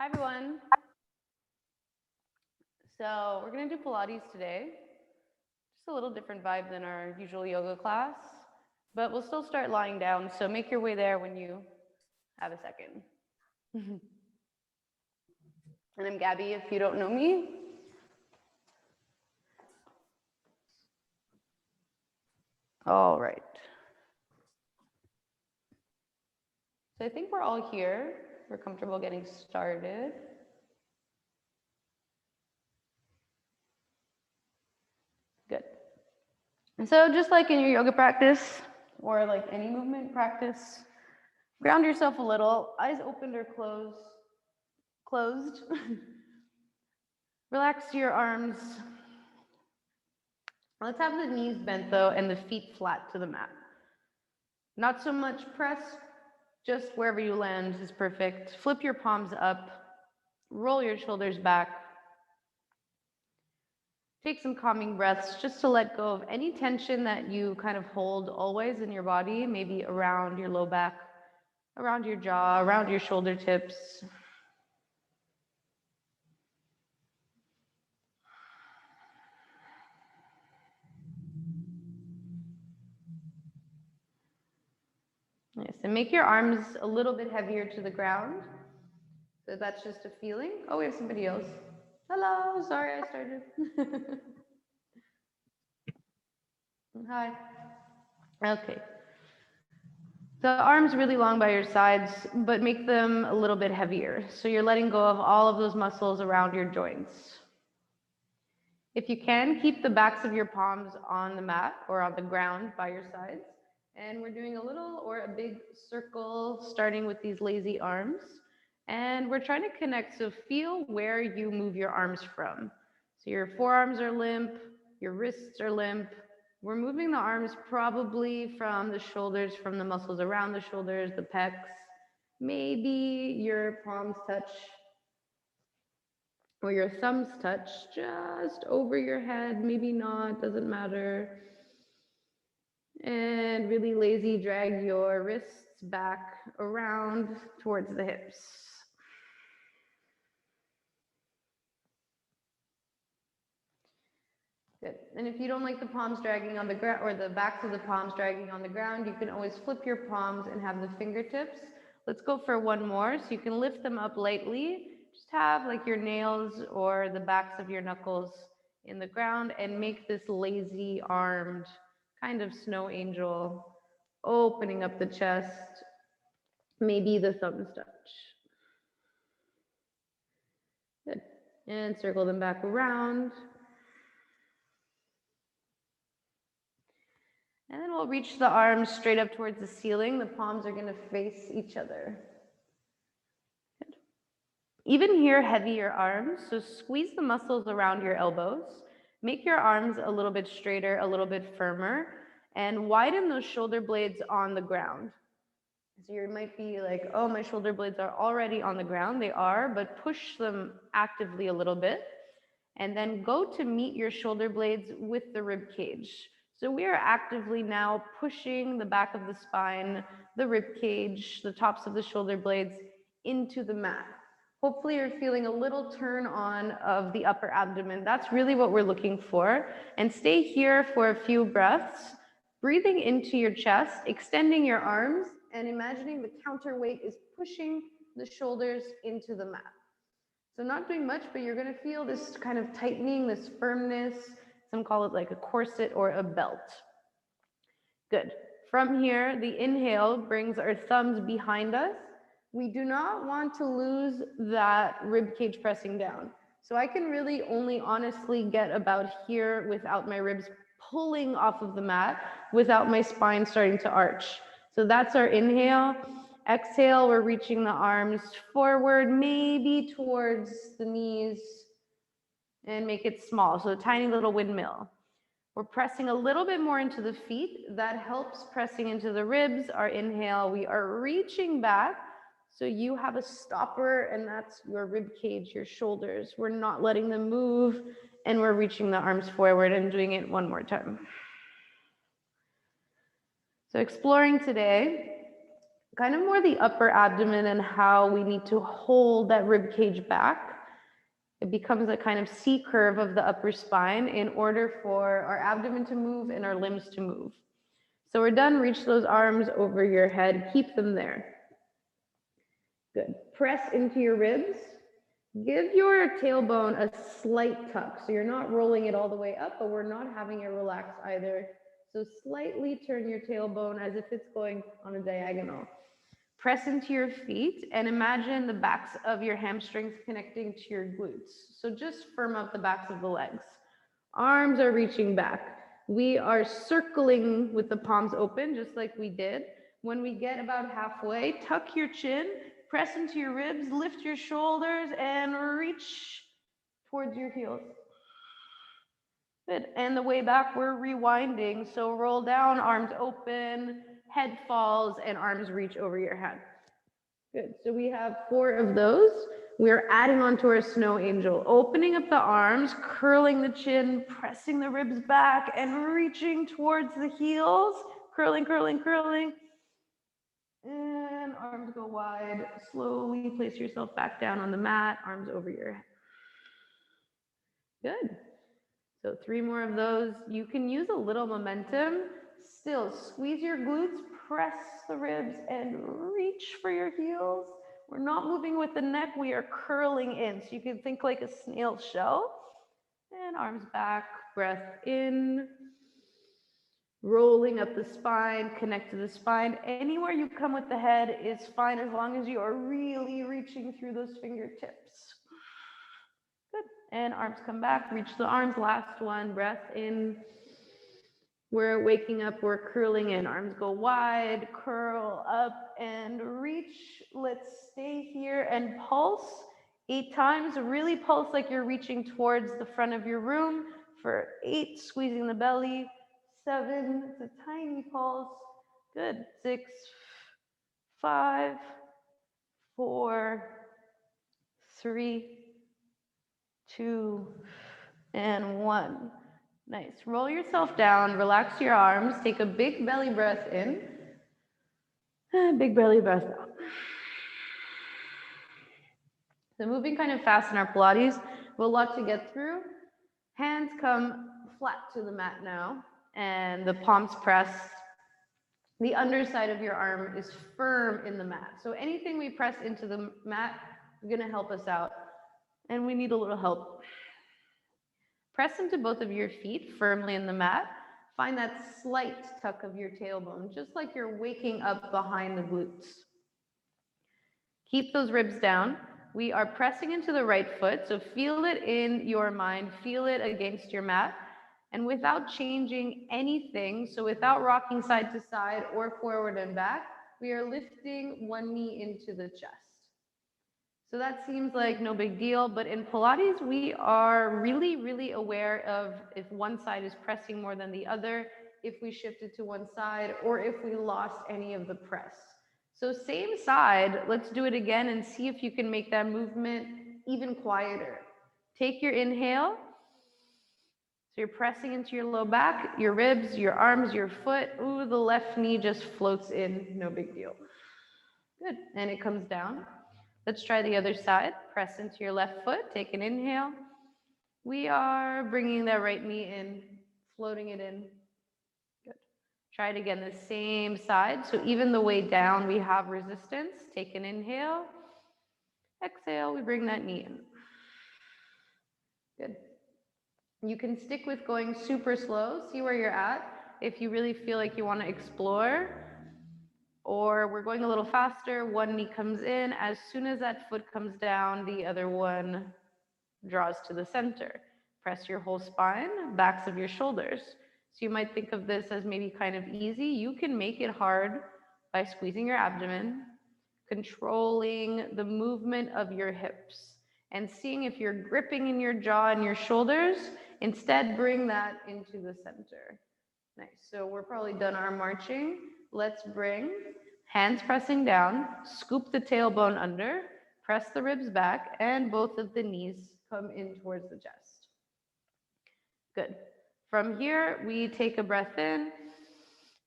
Hi, everyone. So we're going to do Pilates today. Just a little different vibe than our usual yoga class, but we'll still start lying down. So make your way there when you have a second. And I'm Gabby, if you don't know me. All right. So I think we're all here. We're comfortable getting started. Good. And so just like in your yoga practice or like any movement practice, ground yourself a little, eyes opened or closed. Relax your arms. Let's have the knees bent though and the feet flat to the mat. Not so much press, just wherever you land is perfect. Flip your palms up, roll your shoulders back. Take some calming breaths just to let go of any tension that you kind of hold always in your body, maybe around your low back, around your jaw, around your shoulder tips. Yes, and make your arms a little bit heavier to the ground. So that's just a feeling. Oh, we have somebody else. Hello, sorry I started. Hi. Okay. The arms really long by your sides, but make them a little bit heavier. So you're letting go of all of those muscles around your joints. If you can, keep the backs of your palms on the mat or on the ground by your sides. And we're doing a little or a big circle, starting with these lazy arms. And we're trying to connect, so feel where you move your arms from. So your forearms are limp, your wrists are limp. We're moving the arms probably from the shoulders, from the muscles around the shoulders, the pecs. Maybe your palms touch or your thumbs touch just over your head, maybe not, doesn't matter. And really lazy, drag your wrists back around towards the hips. Good. And if you don't like the palms dragging on the ground or the backs of the palms dragging on the ground, you can always flip your palms and have the fingertips. Let's go for one more. So you can lift them up lightly. Just have like your nails or the backs of your knuckles in the ground and make this lazy armed kind of snow angel, opening up the chest, maybe the thumbs touch. Good. And circle them back around. And then we'll reach the arms straight up towards the ceiling. The palms are going to face each other. Good. Even here, heavier arms. So squeeze the muscles around your elbows. Make your arms a little bit straighter, a little bit firmer, and widen those shoulder blades on the ground. So you might be like, oh, my shoulder blades are already on the ground. They are, but push them actively a little bit. And then go to meet your shoulder blades with the rib cage. So we are actively now pushing the back of the spine, the rib cage, the tops of the shoulder blades into the mat. Hopefully you're feeling a little turn on of the upper abdomen. That's really what we're looking for. And stay here for a few breaths, breathing into your chest, extending your arms, and imagining the counterweight is pushing the shoulders into the mat. So not doing much, but you're going to feel this kind of tightening, this firmness. Some call it like a corset or a belt. Good. From here, the inhale brings our thumbs behind us. We do not want to lose that rib cage pressing down. So I can really only honestly get about here without my ribs pulling off of the mat, without my spine starting to arch. So that's our inhale. Exhale, we're reaching the arms forward, maybe towards the knees, and make it small. So a tiny little windmill. We're pressing a little bit more into the feet. That helps pressing into the ribs. Our inhale, we are reaching back. So you have a stopper, and that's your rib cage, your shoulders. We're not letting them move, and we're reaching the arms forward and doing it one more time. So exploring today, kind of more the upper abdomen and how we need to hold that rib cage back. It becomes a kind of C curve of the upper spine in order for our abdomen to move and our limbs to move. So we're done. Reach those arms over your head. Keep them there. Good. Press into your ribs. Give your tailbone a slight tuck. So you're not rolling it all the way up, but we're not having it relax either. So slightly turn your tailbone as if it's going on a diagonal. Press into your feet and imagine the backs of your hamstrings connecting to your glutes. So just firm up the backs of the legs. Arms are reaching back. We are circling with the palms open, just like we did. When we get about halfway, tuck your chin, press into your ribs, lift your shoulders, and reach towards your heels. Good. And the way back, we're rewinding. So roll down, arms open, head falls, and arms reach over your head. Good. So we have 4 of those. We're adding on to our snow angel, opening up the arms, curling the chin, pressing the ribs back, and reaching towards the heels. Curling, curling, curling. And arms go wide. Slowly place yourself back down on the mat, arms over your head. Good. So 3 more of those. You can use a little momentum. Still, squeeze your glutes, press the ribs, and reach for your heels. We're not moving with the neck, we are curling in. So you can think like a snail shell. And arms back, breath in. Rolling up the spine, connect to the spine. Anywhere you come with the head is fine as long as you are really reaching through those fingertips. Good. And arms come back, reach the arms. Last one, breath in. We're waking up, we're curling in. Arms go wide, curl up and reach. Let's stay here and pulse 8 times. Really pulse like you're reaching towards the front of your room for 8, squeezing the belly. 7, it's a tiny pulse. Good. 6, 5, 4, 3, 2, and 1. Nice. Roll yourself down, relax your arms, take a big belly breath in, and big belly breath out. So moving kind of fast in our Pilates, we have a lot to get through. Hands come flat to the mat now, and the palms press. The underside of your arm is firm in the mat. So anything we press into the mat is going to help us out, and we need a little help. Press into both of your feet firmly in the mat. Find that slight tuck of your tailbone, just like you're waking up behind the glutes. Keep those ribs down. We are pressing into the right foot, so feel it in your mind, feel it against your mat. And without changing anything, so without rocking side to side or forward and back, we are lifting one knee into the chest. So that seems like no big deal, but in Pilates, we are really, really aware of if one side is pressing more than the other, if we shifted to one side, or if we lost any of the press. So same side, let's do it again and see if you can make that movement even quieter. Take your inhale. So you're pressing into your low back, your ribs, your arms, your foot. Ooh, the left knee just floats in, no big deal. Good, and it comes down. Let's try the other side. Press into your left foot, take an inhale. We are bringing that right knee in, floating it in. Good. Try it again, the same side. So even the way down, we have resistance. Take an inhale. Exhale, we bring that knee in. Good. You can stick with going super slow, see where you're at. If you really feel like you want to explore, or we're going a little faster, one knee comes in. As soon as that foot comes down, the other one draws to the center. Press your whole spine, backs of your shoulders. So you might think of this as maybe kind of easy. You can make it hard by squeezing your abdomen, controlling the movement of your hips, and seeing if you're gripping in your jaw and your shoulders. Instead, bring that into the center. Nice. So we're probably done our marching. Let's bring hands pressing down, scoop the tailbone under, press the ribs back, and both of the knees come in towards the chest. Good. From here, we take a breath in,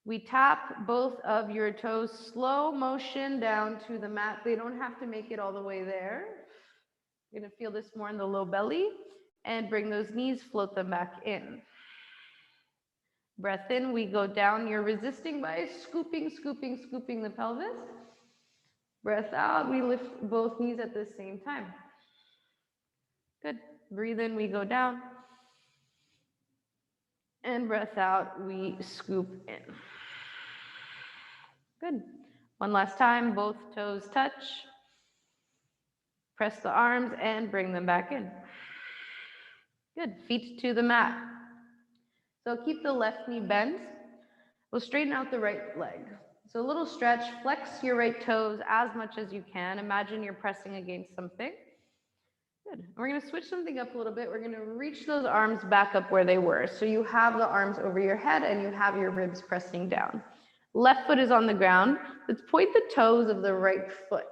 We tap both of your toes, slow motion down to the mat. They don't have to make it all the way there. You're gonna feel this more in the low belly, and bring those knees, float them back in. Breath in, we go down. You're resisting by scooping, scooping, scooping the pelvis. Breath out, we lift both knees at the same time. Good. Breathe in, we go down. And breath out, we scoop in. Good. One last time, both toes touch. Press the arms and bring them back in. Good. Feet to the mat. So keep the left knee bent. We'll straighten out the right leg. So a little stretch, flex your right toes as much as you can. Imagine you're pressing against something. Good. We're going to switch something up a little bit. We're going to reach those arms back up where they were. So you have the arms over your head and you have your ribs pressing down. Left foot is on the ground. Let's point the toes of the right foot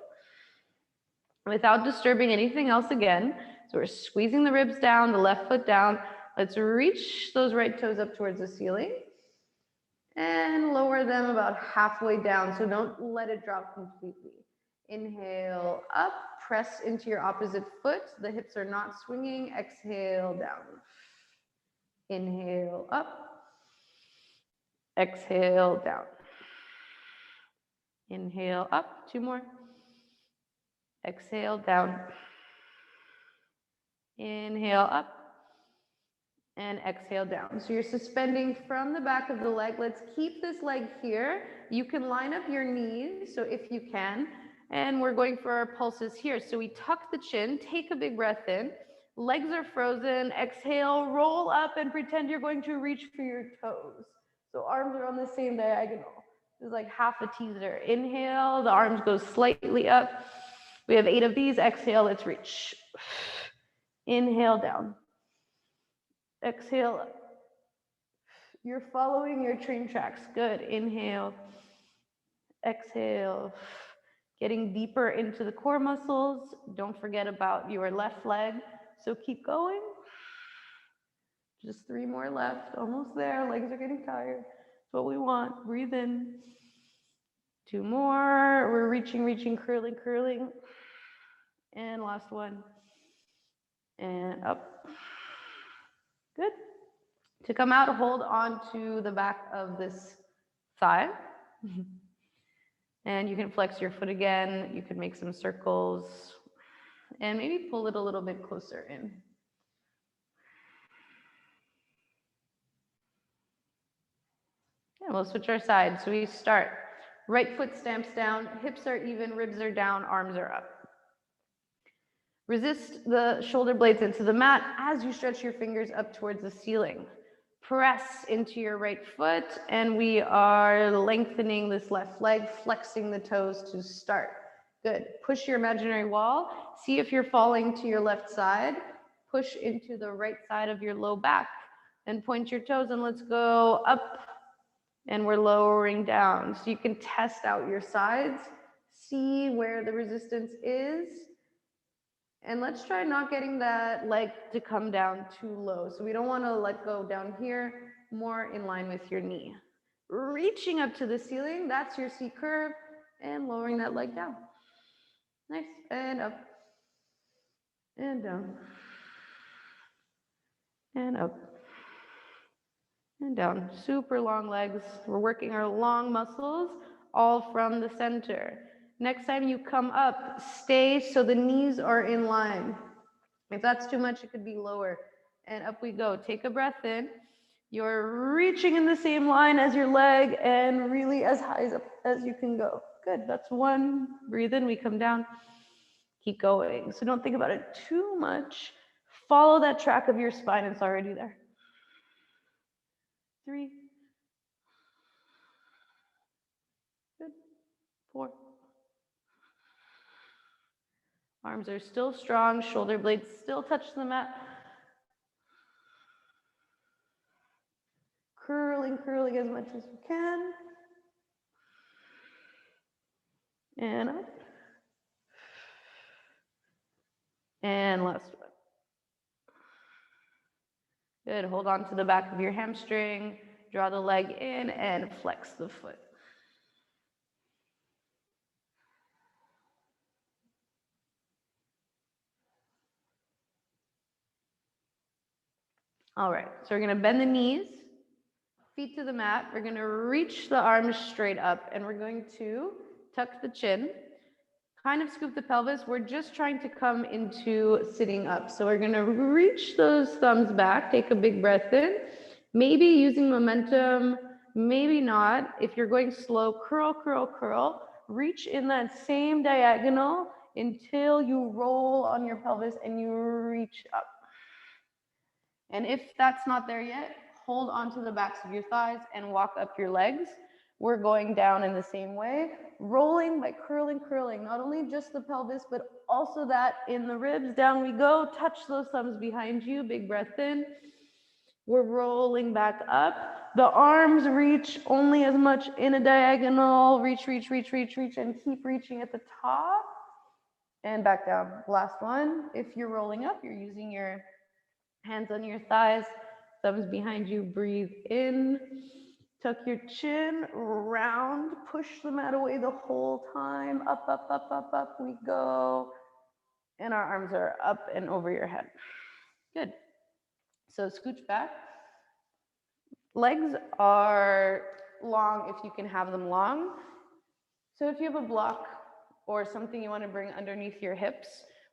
without disturbing anything else again. So we're squeezing the ribs down, the left foot down. Let's reach those right toes up towards the ceiling and lower them about halfway down. So don't let it drop completely. Inhale up, press into your opposite foot. The hips are not swinging. Exhale down. Inhale up. Exhale down. Inhale up. Two more. Exhale down. Inhale up. And exhale down. So you're suspending from the back of the leg. Let's keep this leg here. You can line up your knees, so if you can. And we're going for our pulses here. So we tuck the chin, take a big breath in. Legs are frozen. Exhale, roll up and pretend you're going to reach for your toes. So arms are on the same diagonal. This is like half a teaser. Inhale, the arms go slightly up. We have 8 of these. Exhale, let's reach. Inhale down. Exhale up. You're following your train tracks. Good. Inhale. Exhale. Getting deeper into the core muscles. Don't forget about your left leg. So keep going. Just 3 more left. Almost there. Legs are getting tired. That's what we want. Breathe in. 2 more. We're reaching, reaching, curling, curling. And last one. And up. Good. To come out, hold on to the back of this thigh. And you can flex your foot again. You can make some circles. And maybe pull it a little bit closer in. And we'll switch our sides. So we start. Right foot stamps down. Hips are even, ribs are down, arms are up. Resist the shoulder blades into the mat as you stretch your fingers up towards the ceiling. Press into your right foot, and we are lengthening this left leg, flexing the toes to start. Good. Push your imaginary wall. See if you're falling to your left side. Push into the right side of your low back. And point your toes, and let's go up. And we're lowering down. So you can test out your sides. See where the resistance is. And let's try not getting that leg to come down too low. So we don't want to let go down here, more in line with your knee. Reaching up to the ceiling, that's your C curve, and lowering that leg down. Nice, and up, and down, and up, and down. Super long legs. We're working our long muscles, all from the center. Next time you come up, stay so the knees are in line. If that's too much, it could be lower. And up we go. Take a breath in. You're reaching in the same line as your leg and really as high as you can go. Good. That's 1. Breathe in. We come down. Keep going. So don't think about it too much. Follow that track of your spine. It's already there. 3. Good. 4. Arms are still strong, shoulder blades still touch the mat. Curling, curling as much as you can. And up. And last one. Good, hold on to the back of your hamstring. Draw the leg in and flex the foot. All right, so we're gonna bend the knees, feet to the mat. We're gonna reach the arms straight up and we're going to tuck the chin, kind of scoop the pelvis. We're just trying to come into sitting up. So we're gonna reach those thumbs back, take a big breath in, maybe using momentum, maybe not. If you're going slow, curl, curl, curl. Reach in that same diagonal until you roll on your pelvis and you reach up. And if that's not there yet, hold onto the backs of your thighs and walk up your legs. We're going down in the same way, rolling by curling, curling, not only just the pelvis, but also that in the ribs. Down we go, touch those thumbs behind you, big breath in. We're rolling back up. The arms reach only as much in a diagonal, reach, reach, reach, reach, reach, and keep reaching at the top. And back down, last one. If you're rolling up, you're using your hands on your thighs, thumbs behind you, breathe in, tuck your chin, round, push the mat away the whole time, up, up, up, up, up we go, and our arms are up and over your head. Good. So scooch back. Legs are long if you can have them long. So if you have a block or something you want to bring underneath your hips,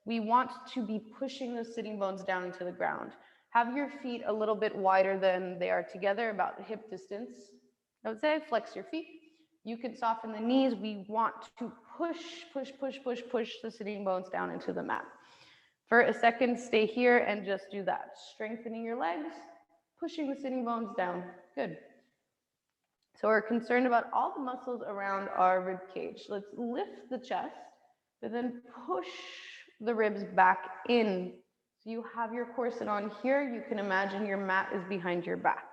we want to be pushing those sitting bones down into the ground. Have your feet a little bit wider than they are together, about hip distance. I would say flex your feet. You can soften the knees. We want to push, push, push, push, push the sitting bones down into the mat. For a second, stay here and just do that. Strengthening your legs, pushing the sitting bones down. Good. So we're concerned about all the muscles around our rib cage. Let's lift the chest, but then push the ribs back in. So you have your corset on here. You can imagine your mat is behind your back.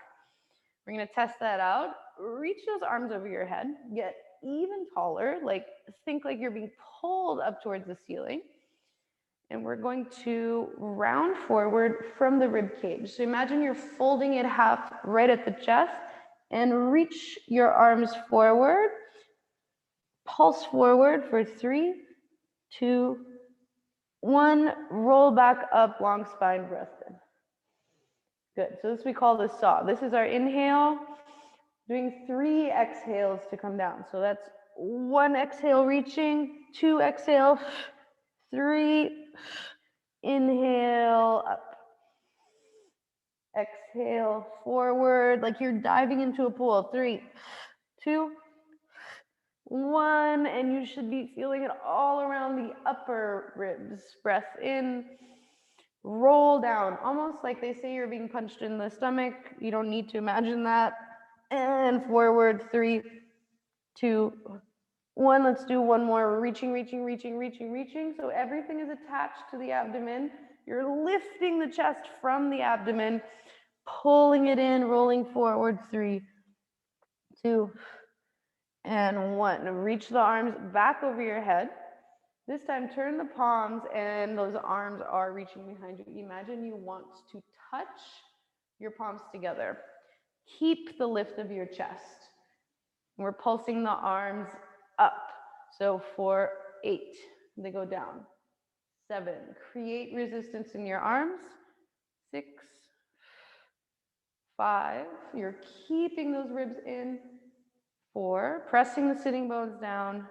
We're gonna test that out. Reach those arms over your head. Get even taller, like think like you're being pulled up towards the ceiling. And we're going to round forward from the rib cage. So imagine you're folding it half right at the chest and reach your arms forward. Pulse forward for 3, 2, 1. Roll back up, long spine, breath in. Good. So this we call the saw. This is our inhale. Doing 3 exhales to come down. So that's 1 exhale reaching, 2 exhale, 3 inhale up. Exhale forward like you're diving into a pool. 3, 2, 1, and you should be feeling it all around the upper ribs. Breath in, roll down, almost like they say you're being punched in the stomach. You don't need to imagine that. And forward, 3, 2, 1. Let's do one more. Reaching, reaching, reaching, reaching, reaching. So everything is attached to the abdomen. You're lifting the chest from the abdomen, pulling it in, rolling forward. 3, 2, and 1. Reach the arms back over your head. This time, turn the palms, and those arms are reaching behind you. Imagine you want to touch your palms together. Keep the lift of your chest. We're pulsing the arms up. So for 8, they go down. 7, create resistance in your arms. 6, 5, you're keeping those ribs in. 4, pressing the sitting bones down.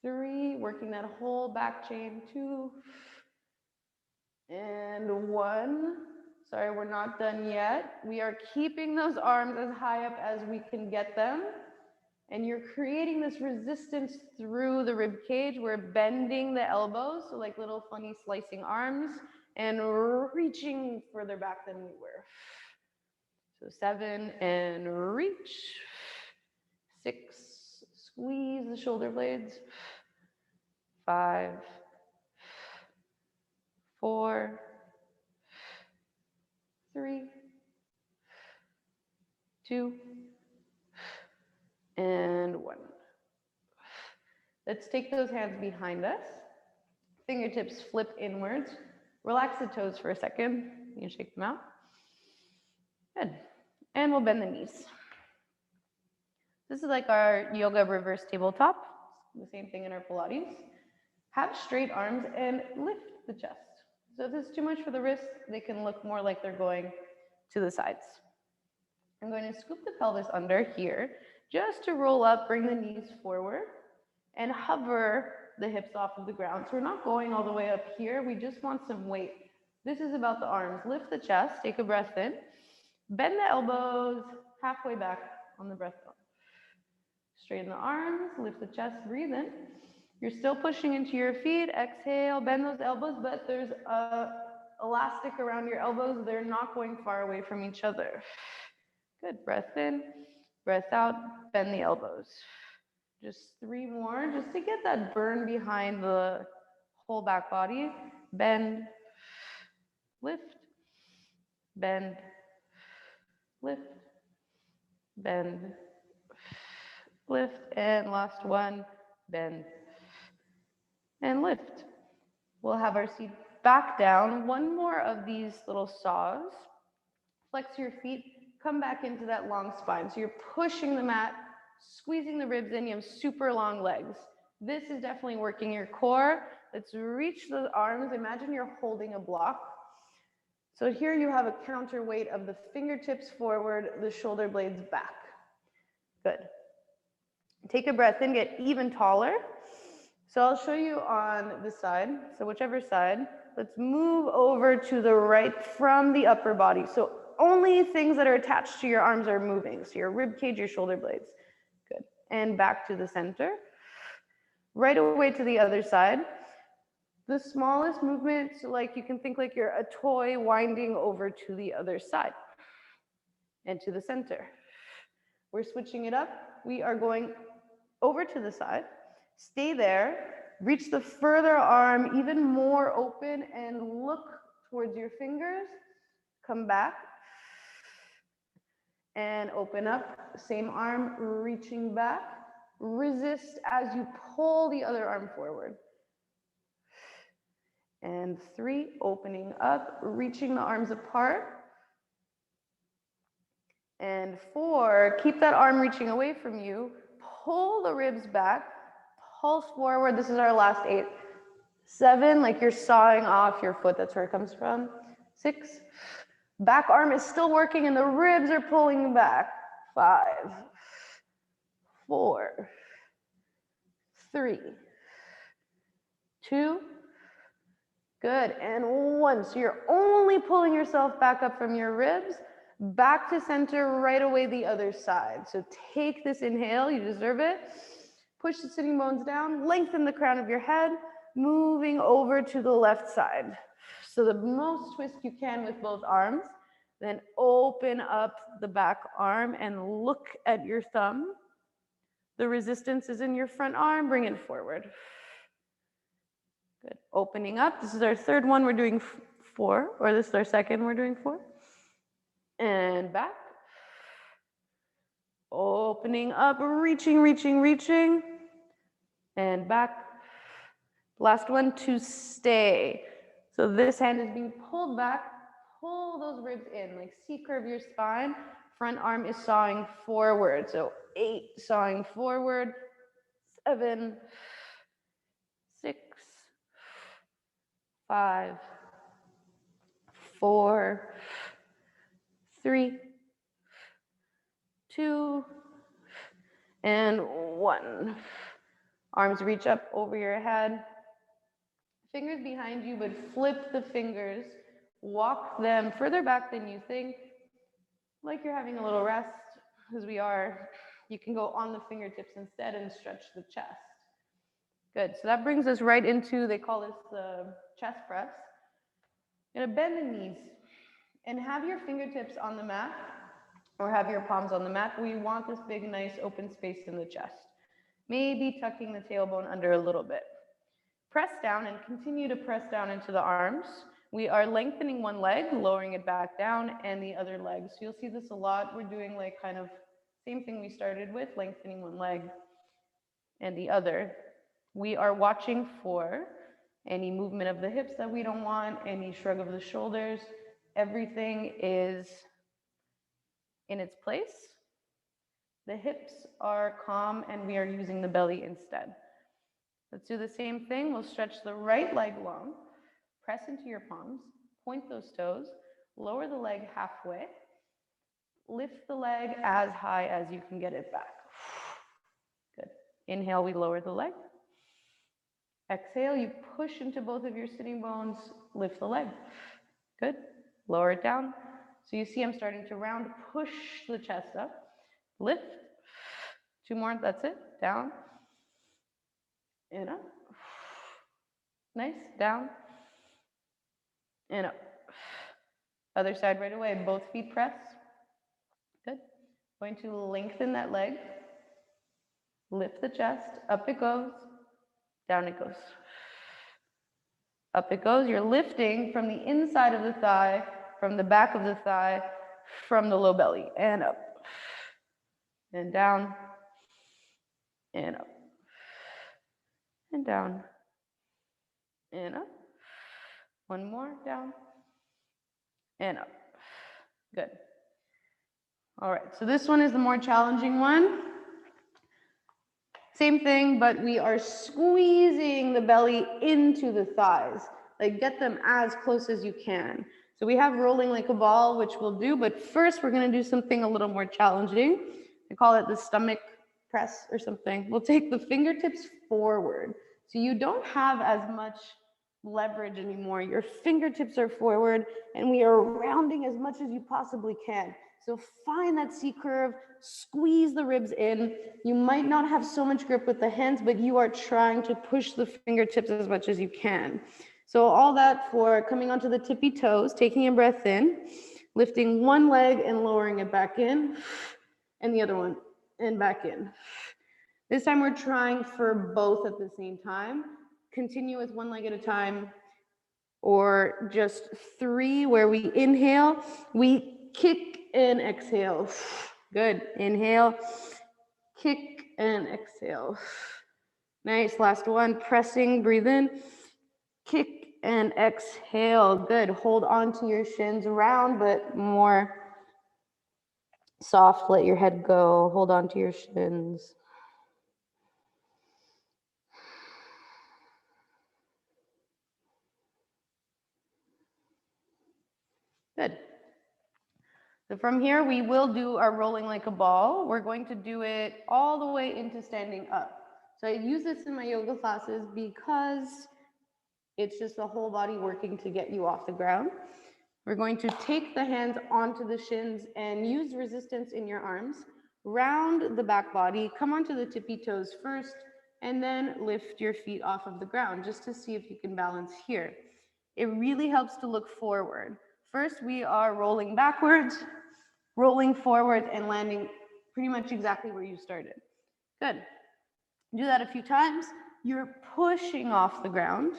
3, working that whole back chain. 2, and 1. Sorry, we're not done yet. We are keeping those arms as high up as we can get them. And you're creating this resistance through the rib cage. We're bending the elbows, so like little funny slicing arms, and reaching further back than we were. So 7, and reach. 6, squeeze the shoulder blades. 5, 4, 3, 2, and 1. Let's take those hands behind us. Fingertips flip inwards. Relax the toes for a second. You can shake them out. Good. And we'll bend the knees. This is like our yoga reverse tabletop, the same thing in our Pilates. Have straight arms and lift the chest. So if this is too much for the wrists, they can look more like they're going to the sides. I'm going to scoop the pelvis under here, just to roll up, bring the knees forward, and hover the hips off of the ground. So we're not going all the way up here, we just want some weight. This is about the arms. Lift the chest, take a breath in, bend the elbows halfway back on the breath out. Straighten the arms, lift the chest, breathe in. You're still pushing into your feet, exhale, bend those elbows, but there's a elastic around your elbows. They're not going far away from each other. Good, breath in, breath out, bend the elbows. Just 3 more, just to get that burn behind the whole back body. Bend, lift, bend, lift, bend, lift, and last one, bend, and lift. We'll have our seat back down. One more of these little saws. Flex your feet, come back into that long spine. So you're pushing the mat, squeezing the ribs in, you have super long legs. This is definitely working your core. Let's reach the arms. Imagine you're holding a block. So here you have a counterweight of the fingertips forward, the shoulder blades back. Good. Take a breath in, get even taller. So I'll show you on this side, so whichever side. Let's move over to the right from the upper body. So only things that are attached to your arms are moving. So your rib cage, your shoulder blades. Good. And back to the center. Right away to the other side. The smallest movement, so like you can think like you're a toy winding over to the other side. And to the center. We're switching it up. We are going over to the side. Stay there. Reach the further arm even more open and look towards your fingers. Come back. And open up. Same arm, reaching back. Resist as you pull the other arm forward. And 3, opening up, reaching the arms apart. And 4, keep that arm reaching away from you. Pull the ribs back, pulse forward. This is our last 8. 7, like you're sawing off your foot. That's where it comes from. 6, back arm is still working and the ribs are pulling back. 5, 4, 3, 2, good, and 1. So you're only pulling yourself back up from your ribs, back to center, right away the other side. So take this inhale, you deserve it. Push the sitting bones down, lengthen the crown of your head, moving over to the left side. So the most twist you can with both arms, then open up the back arm and look at your thumb. The resistance is in your front arm, bring it forward. Good, opening up. This is our third one, we're doing 4, or this is our second, we're doing 4. And back. Opening up, reaching, reaching, reaching. And back. Last one, to stay. So this hand is being pulled back. Pull those ribs in, like C-curve your spine. Front arm is sawing forward. So 8, sawing forward. 7, 6, 5, 4, 3, 2, and 1. Arms reach up over your head. Fingers behind you, but flip the fingers. Walk them further back than you think, like you're having a little rest, as we are. You can go on the fingertips instead and stretch the chest. Good, so that brings us right into, they call this the chest press. You're gonna bend the knees and have your fingertips on the mat, or have your palms on the mat. We want this big, nice open space in the chest. Maybe tucking the tailbone under a little bit. Press down and continue to press down into the arms. We are lengthening one leg, lowering it back down, and the other leg. So you'll see this a lot. We're doing like kind of same thing we started with, lengthening one leg and the other. We are watching for any movement of the hips that we don't want, any shrug of the shoulders. Everything is in its place. The hips are calm and we are using the belly instead. Let's do the same thing. We'll stretch the right leg long, press into your palms, point those toes, lower the leg halfway, lift the leg as high as you can get it back. Good. Inhale, we lower the leg. Exhale, you push into both of your sitting bones, lift the leg. Good. Lower it down. So you see I'm starting to round, push the chest up, lift. 2 more, that's it. Down and up. Nice. Down and up. Other side right away. Both feet press. Good. Going to lengthen that leg. Lift the chest. Up it goes. Down it goes. Up it goes. You're lifting from the inside of the thigh, from the back of the thigh, from the low belly. And up. And down. And up. And down. And up. One more. Down. And up. Good. All right, so this one is the more challenging one. Same thing, but we are squeezing the belly into the thighs. Like, get them as close as you can. So we have rolling like a ball, which we'll do, but first we're gonna do something a little more challenging. I call it the stomach press or something. We'll take the fingertips forward. So you don't have as much leverage anymore. Your fingertips are forward and we are rounding as much as you possibly can. So find that C curve, squeeze the ribs in. You might not have so much grip with the hands, but you are trying to push the fingertips as much as you can. So all that for coming onto the tippy toes, taking a breath in, lifting one leg and lowering it back in, and the other one, and back in. This time we're trying for both at the same time. Continue with one leg at a time, or just 3 where we inhale, we kick and exhale. Good. Inhale, kick and exhale. Nice. Last one. Pressing, breathe in, kick and exhale. Good. Hold on to your shins, round but more soft. Let your head go. Hold on to your shins. Good. So from here, we will do our rolling like a ball. We're going to do it all the way into standing up. So I use this in my yoga classes because it's just the whole body working to get you off the ground. We're going to take the hands onto the shins and use resistance in your arms. Round the back body, come onto the tippy toes first, and then lift your feet off of the ground just to see if you can balance here. It really helps to look forward. First, we are rolling backwards, rolling forward, and landing pretty much exactly where you started. Good. Do that a few times. You're pushing off the ground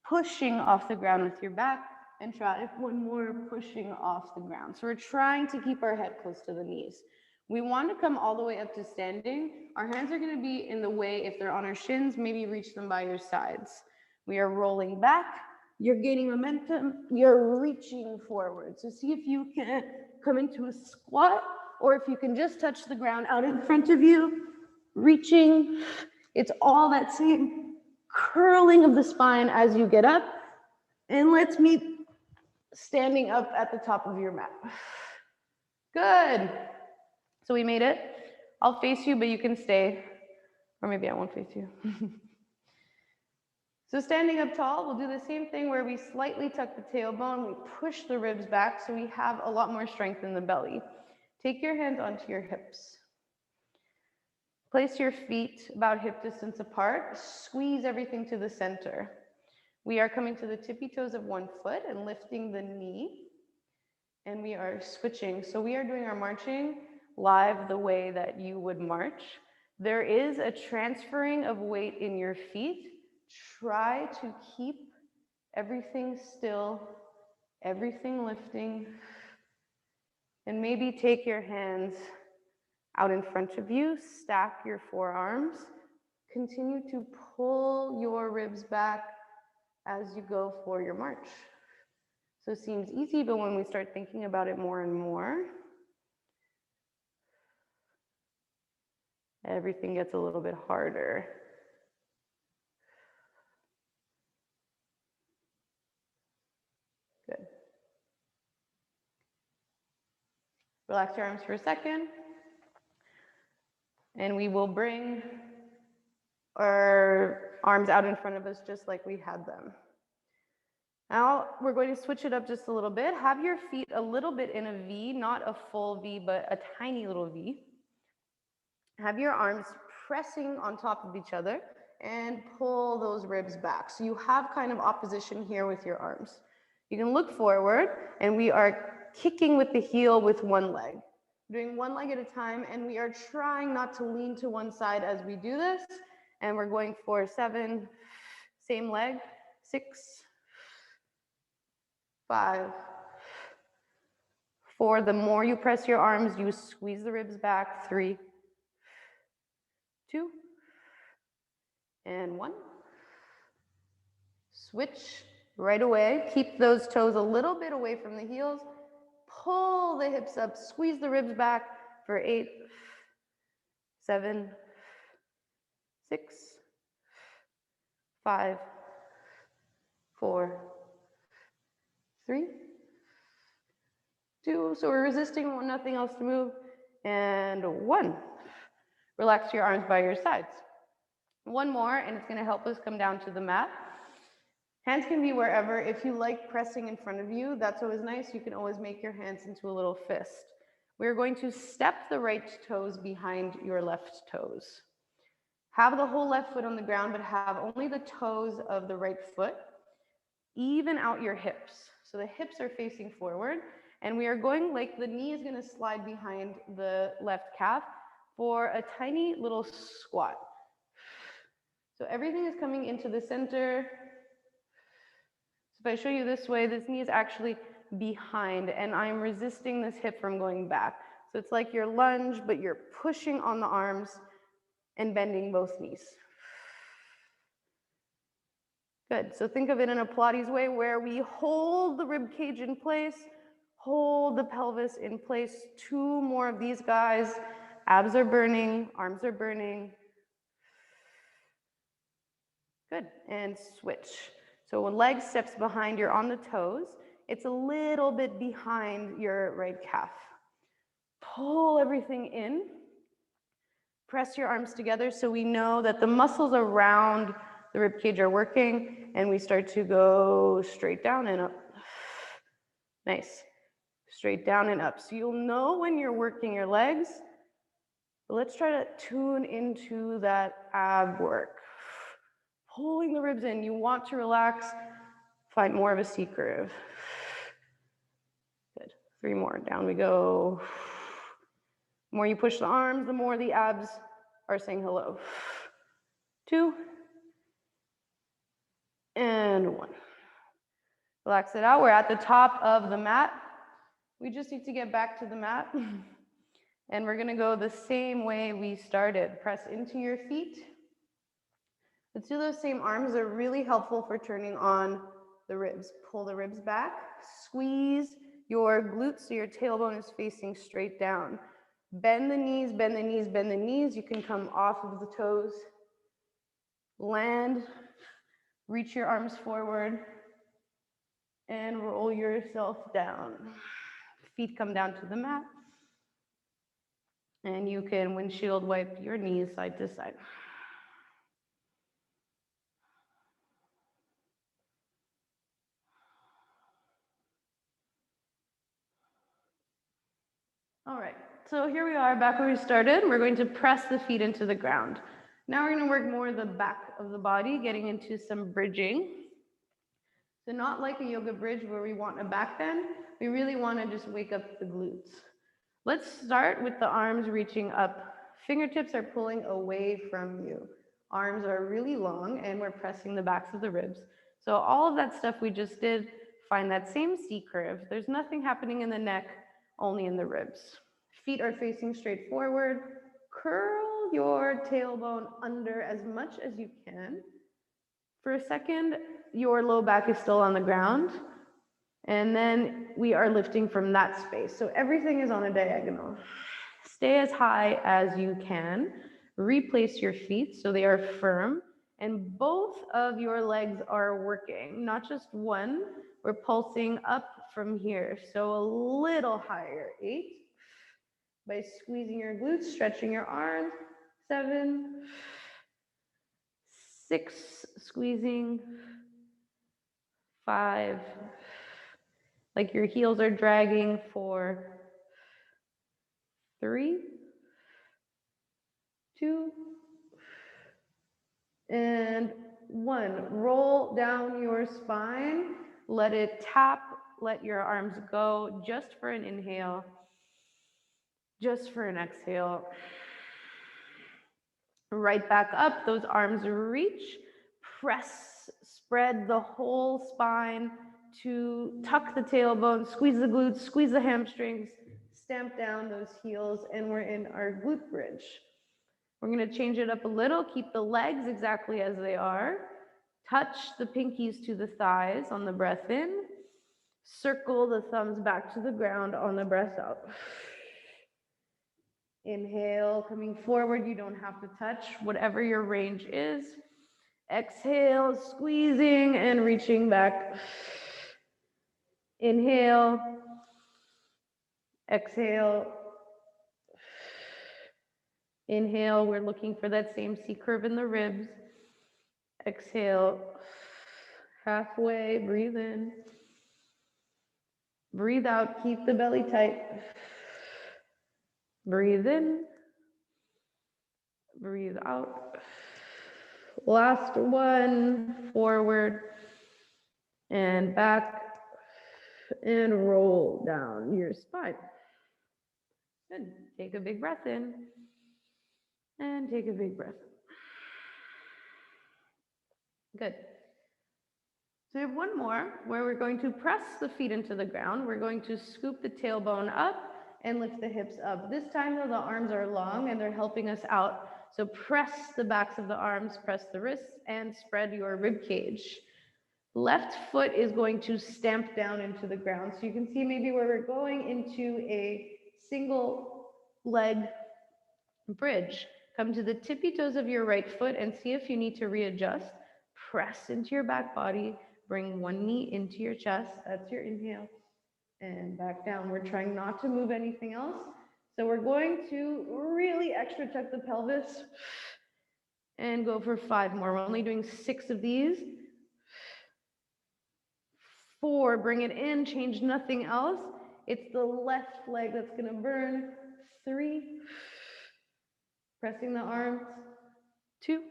with your back, and try one more, pushing off the ground. So we're trying to keep our head close to the knees. We want to come all the way up to standing. Our hands are going to be in the way. If they're on our shins, maybe reach them by your sides. We are rolling back. You're gaining momentum. You're reaching forward. So see if you can come into a squat, or if you can just touch the ground out in front of you, reaching. It's all that same curling of the spine as you get up. And let's meet standing up at the top of your mat. Good. So we made it. I'll face you, but you can stay. Or maybe I won't face you. So standing up tall, we'll do the same thing where we slightly tuck the tailbone, we push the ribs back so we have a lot more strength in the belly. Take your hands onto your hips. Place your feet about hip distance apart. Squeeze everything to the center. We are coming to the tippy toes of one foot and lifting the knee. And we are switching. So we are doing our marching live the way that you would march. There is a transferring of weight in your feet. Try to keep everything still, everything lifting, and maybe take your hands out in front of you, stack your forearms, continue to pull your ribs back as you go for your march. So it seems easy, but when we start thinking about it more and more, everything gets a little bit harder. Good. Relax your arms for a second. And we will bring our arms out in front of us just like we had them. Now we're going to switch it up just a little bit. Have your feet a little bit in a V, not a full V, but a tiny little V. Have your arms pressing on top of each other and pull those ribs back. So you have kind of opposition here with your arms. You can look forward, and we are kicking with the heel with one leg. Doing one leg at a time, and we are trying not to lean to one side as we do this. And we're going for 7, same leg, 6, 5, 4. The more you press your arms, you squeeze the ribs back. 3, 2, and 1. Switch right away. Keep those toes a little bit away from the heels. Pull the hips up, squeeze the ribs back for 8, 7, 6, 5, 4, 3, 2. So we're resisting, nothing else to move. And 1. Relax your arms by your sides. One more, and it's going to help us come down to the mat. Hands can be wherever. If you like pressing in front of you, that's always nice. You can always make your hands into a little fist. We're going to step the right toes behind your left toes. Have the whole left foot on the ground, but have only the toes of the right foot. Even out your hips. So the hips are facing forward, and we are going like the knee is going to slide behind the left calf for a tiny little squat. So everything is coming into the center. So if I show you this way, this knee is actually behind, and I'm resisting this hip from going back. So it's like your lunge, but you're pushing on the arms and bending both knees. Good. So think of it in a Pilates way where we hold the rib cage in place, hold the pelvis in place. 2 more of these guys. Abs are burning, arms are burning. Good. And switch. So when leg steps behind, you're on the toes. It's a little bit behind your right calf. Pull everything in. Press your arms together so we know that the muscles around the rib cage are working, and we start to go straight down and up. Nice. Straight down and up. So you'll know when you're working your legs. But let's try to tune into that ab work. Pulling the ribs in. You want to relax. Find more of a C curve. Good. 3 more. Down we go. The more you push the arms, the more the abs are saying hello. 2. And 1. Relax it out. We're at the top of the mat. We just need to get back to the mat. And we're going to go the same way we started. Press into your feet. Let's do those same arms. They're really helpful for turning on the ribs. Pull the ribs back. Squeeze your glutes so your tailbone is facing straight down. Bend the knees, bend the knees, bend the knees. You can come off of the toes. Land. Reach your arms forward. And roll yourself down. Feet come down to the mat. And you can windshield wipe your knees side to side. All right, so here we are back where we started. We're going to press the feet into the ground. Now we're going to work more the back of the body, getting into some bridging. So not like a yoga bridge where we want a back bend. We really want to just wake up the glutes. Let's start with the arms reaching up. Fingertips are pulling away from you. Arms are really long, and we're pressing the backs of the ribs. So all of that stuff we just did, find that same C curve. There's nothing happening in the neck, only in the ribs. Feet are facing straight forward. Curl your tailbone under as much as you can. For a second, your low back is still on the ground. And then we are lifting from that space. So everything is on a diagonal. Stay as high as you can. Replace your feet so they are firm, and both of your legs are working, not just one. We're pulsing up from here, so a little higher. 8, by squeezing your glutes, stretching your arms. 7, 6, squeezing. 5, like your heels are dragging. 4, 3, 2, and 1. Roll down your spine. Let it tap. Let your arms go just for an inhale, just for an exhale. Right back up. Those arms reach. Press, spread the whole spine to tuck the tailbone, squeeze the glutes, squeeze the hamstrings, stamp down those heels, and we're in our glute bridge. We're going to change it up a little. Keep the legs exactly as they are. Touch the pinkies to the thighs on the breath in. Circle the thumbs back to the ground on the breath out. Inhale, coming forward. You don't have to touch, whatever your range is. Exhale, squeezing and reaching back. Inhale. Exhale. Inhale, we're looking for that same C curve in the ribs. Exhale. Halfway, breathe in. Breathe out, keep the belly tight. Breathe in. Breathe out. Last one, forward and back and roll down your spine. Good. Take a big breath in and take a big breath. Good. So we have one more where we're going to press the feet into the ground. We're going to scoop the tailbone up and lift the hips up. This time though, the arms are long and they're helping us out. So press the backs of the arms, press the wrists, and spread your rib cage. Left foot is going to stamp down into the ground. So you can see maybe where we're going into a single leg bridge. Come to the tippy toes of your right foot and see if you need to readjust. Press into your back body. Bring one knee into your chest. That's your inhale. And back down. We're trying not to move anything else. So we're going to really extra tuck the pelvis and go for 5 more. We're only doing 6 of these. 4, bring it in, change nothing else. It's the left leg that's gonna burn. 3, pressing the arms. 2,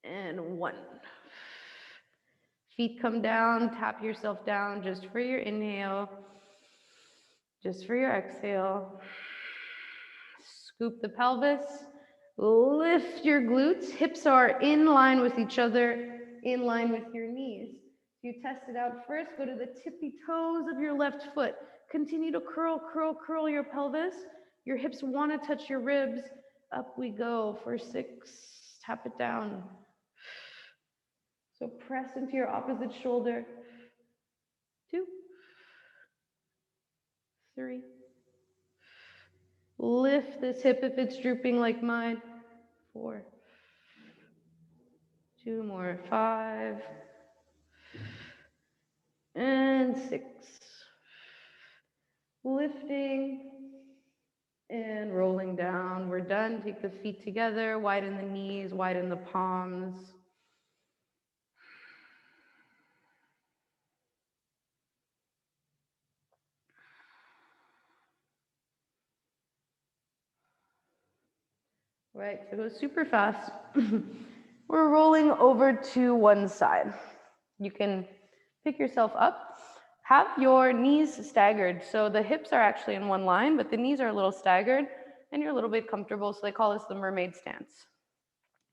and 1. Feet come down, tap yourself down just for your inhale, just for your exhale. Scoop the pelvis, lift your glutes. Hips are in line with each other, in line with your knees. If you test it out first, go to the tippy toes of your left foot. Continue to curl, curl, curl your pelvis. Your hips want to touch your ribs. Up we go for 6. Tap it down. So press into your opposite shoulder. 2, 3. Lift this hip if it's drooping like mine. 4. 2 more. 5. And 6. Lifting and rolling down. We're done. Take the feet together, widen the knees, widen the palms. Right, so go super fast. We're rolling over to one side. You can pick yourself up. Have your knees staggered. So the hips are actually in one line, but the knees are a little staggered and you're a little bit comfortable. So they call this the Mermaid Stance.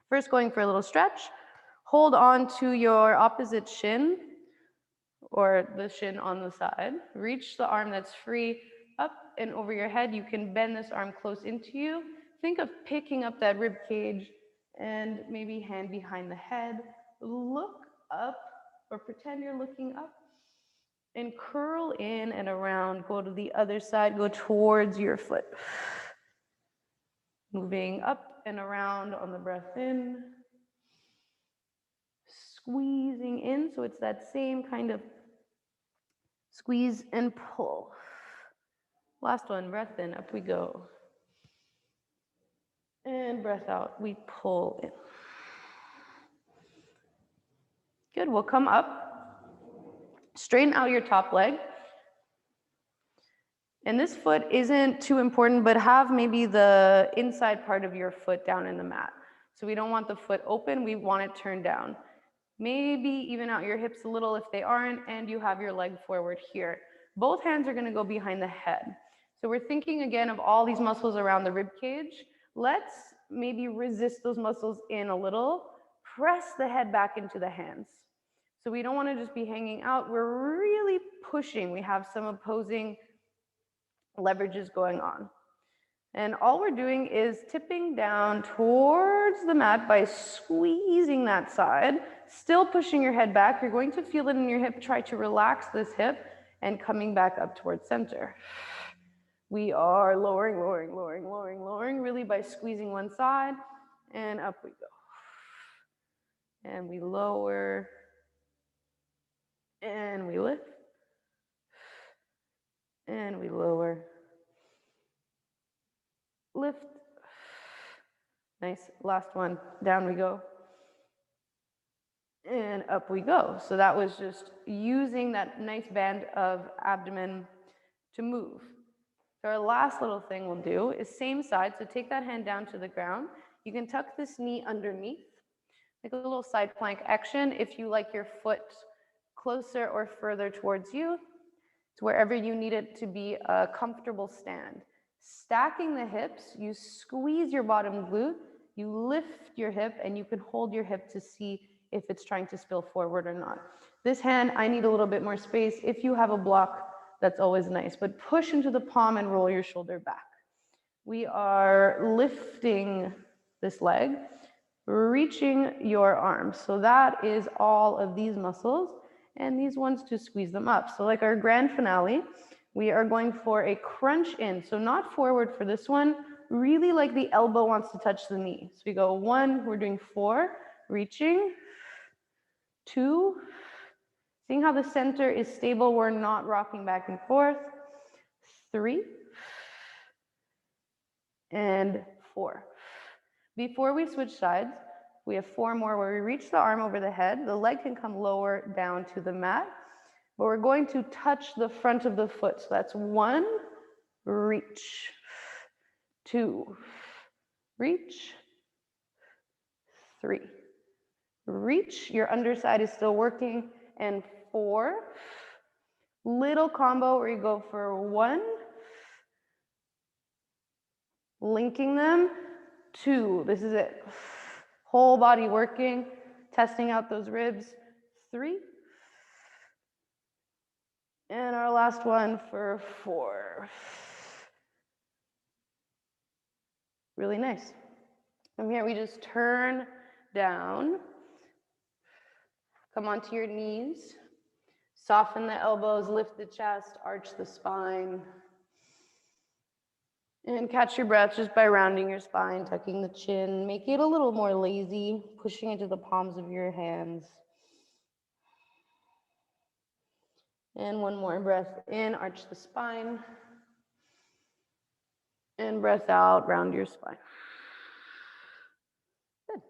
First, going for a little stretch. Hold on to your opposite shin or the shin on the side. Reach the arm that's free up and over your head. You can bend this arm close into you. Think of picking up that rib cage and maybe hand behind the head. Look up or pretend you're looking up and curl in and around. Go to the other side. Go towards your foot. Moving up and around on the breath in. Squeezing in, so it's that same kind of squeeze and pull. Last one, breath in, up we go. And breath out, we pull in. Good, we'll come up, straighten out your top leg. And this foot isn't too important, but have maybe the inside part of your foot down in the mat. So we don't want the foot open, we want it turned down. Maybe even out your hips a little if they aren't, and you have your leg forward here. Both hands are gonna go behind the head. So we're thinking again of all these muscles around the rib cage. Let's maybe resist those muscles in a little. Press the head back into the hands. So we don't wanna just be hanging out, we're really pushing. We have some opposing leverages going on. And all we're doing is tipping down towards the mat by squeezing that side, still pushing your head back. You're going to feel it in your hip. Try to relax this hip and coming back up towards center. We are lowering, lowering, lowering, lowering, lowering, really by squeezing one side, and up we go. And we lower, and we lift, and we lower. Lift. Nice. Last one. Down we go. And up we go. So that was just using that nice band of abdomen to move. So our last little thing we'll do is same side. So take that hand down to the ground. You can tuck this knee underneath, like a little side plank action. If you like your foot closer or further towards you, it's wherever you need it to be a comfortable stand. Stacking the hips, you squeeze your bottom glute, you lift your hip, and you can hold your hip to see if it's trying to spill forward or not. This hand, I need a little bit more space. If you have a block, that's always nice, but push into the palm and roll your shoulder back. We are lifting this leg, reaching your arms. So that is all of these muscles, and these ones to squeeze them up. So like our grand finale, we are going for a crunch in. So not forward for this one, really like the elbow wants to touch the knee. So we go 1, we're doing 4, reaching, 2, seeing how the center is stable, we're not rocking back and forth, 3, and 4. Before we switch sides, we have 4 more where we reach the arm over the head, the leg can come lower down to the mat, but we're going to touch the front of the foot. So that's 1, reach, 2, reach, 3, reach, your underside is still working, and 4, little combo where you go for 1, linking them, 2, this is it, whole body working, testing out those ribs, 3, and our last one for 4. Really nice. From here, we just turn down, come onto your knees, soften the elbows, lift the chest, arch the spine, and catch your breath just by rounding your spine, tucking the chin, make it a little more lazy, pushing into the palms of your hands. And one more breath in, arch the spine, and breath out, round your spine. Good.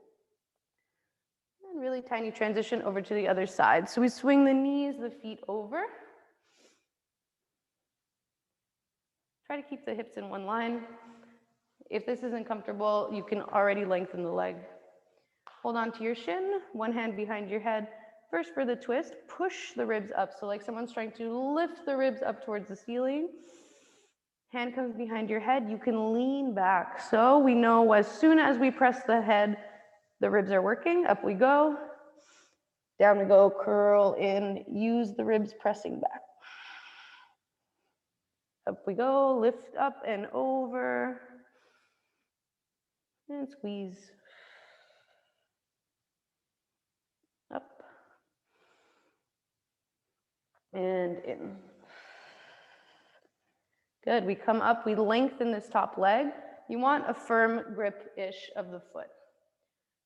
And really tiny transition over to the other side. So we swing the knees, the feet over. Try to keep the hips in one line. If this isn't comfortable, you can already lengthen the leg. Hold on to your shin, one hand behind your head. First for the twist, push the ribs up. So like someone's trying to lift the ribs up towards the ceiling. Hand comes behind your head, you can lean back. So we know as soon as we press the head, the ribs are working, up we go. Down we go, curl in, use the ribs pressing back. Up we go, lift up and over, and squeeze. Up, and in. Good, we come up, we lengthen this top leg, You want a firm grip-ish of the foot.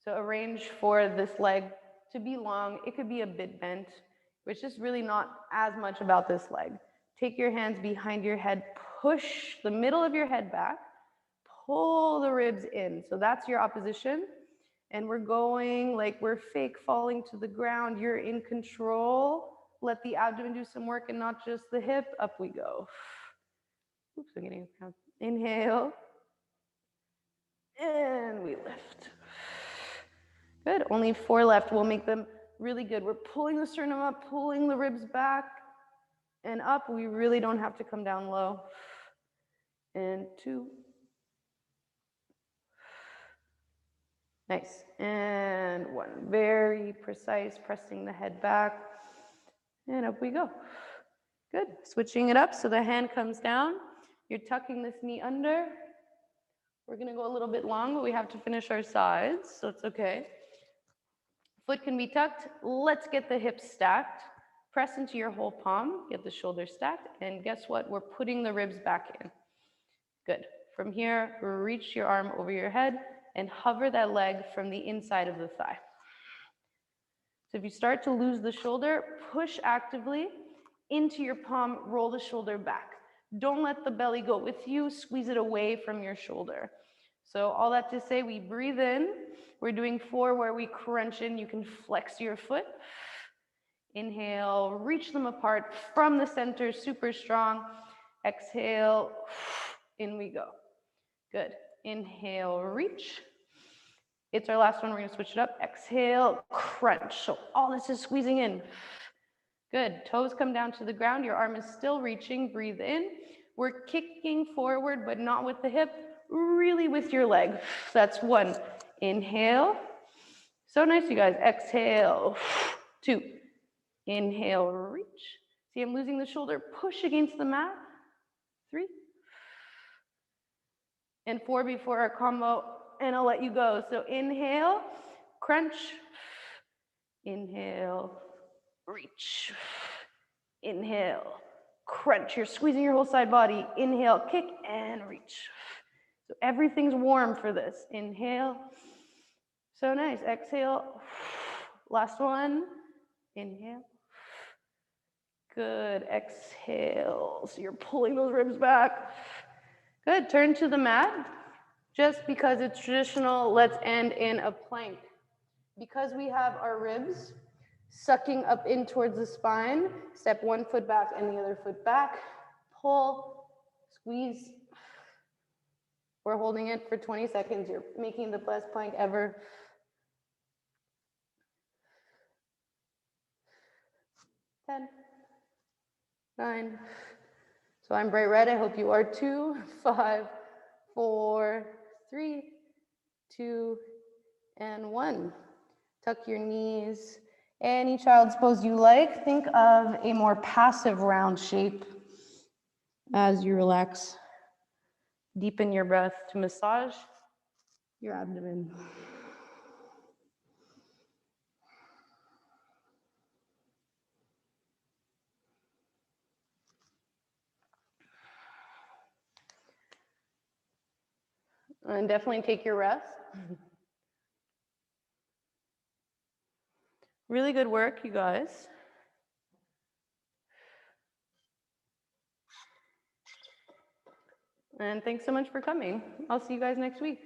So arrange for this leg to be long. It could be a bit bent, which is really not as much about this leg. Take your hands behind your head, push the middle of your head back, pull the ribs in. So that's your opposition. And we're going like we're fake falling to the ground. You're in control. Let the abdomen do some work and not just the hip. Up we go. Oops, I'm getting a count. Inhale. And we lift. Good. Only 4 left. We'll make them really good. We're pulling the sternum up, pulling the ribs back and up. We really don't have to come down low. And 2. Nice. And 1. Very precise, pressing the head back. And up we go. Good. Switching it up so the hand comes down. You're tucking this knee under. We're going to go a little bit long, but we have to finish our sides, so it's okay. Foot can be tucked. Let's get the hips stacked. Press into your whole palm. Get the shoulders stacked. And guess what? We're putting the ribs back in. Good. From here, reach your arm over your head and hover that leg from the inside of the thigh. So if you start to lose the shoulder, push actively into your palm, roll the shoulder back. Don't let the belly go with you. Squeeze it away from your shoulder. So all that to say, we breathe in. We're doing 4 where we crunch in. You can flex your foot. Inhale, reach them apart from the center, super strong. Exhale, in we go. Good. Inhale, reach. It's our last one. We're going to switch it up. Exhale, crunch. So all this is squeezing in. Good. Toes come down to the ground. Your arm is still reaching. Breathe in. We're kicking forward, but not with the hip, really with your leg. That's 1. Inhale. So nice, you guys. Exhale. 2. Inhale, reach. See, I'm losing the shoulder. Push against the mat. 3. And 4 before our combo, and I'll let you go. So inhale, crunch. Inhale, reach. Inhale, crunch. You're squeezing your whole side body. Inhale, kick, and reach. So everything's warm for this. Inhale. So nice. Exhale. Last one. Inhale. Good. Exhale. So you're pulling those ribs back. Good. Turn to the mat. Just because it's traditional, let's end in a plank. Because we have our ribs sucking up in towards the spine, step 1 foot back and the other foot back. Pull, squeeze. We're holding it for 20 seconds. You're making the best plank ever. 10, 9. So I'm bright red. I hope you are too. 5, 4, 3, 2, and 1. Tuck your knees. Any child's pose you like. Think of a more passive round shape as you relax. Deepen your breath to massage your abdomen. And definitely take your rest. Really good work, you guys. And thanks so much for coming. I'll see you guys next week.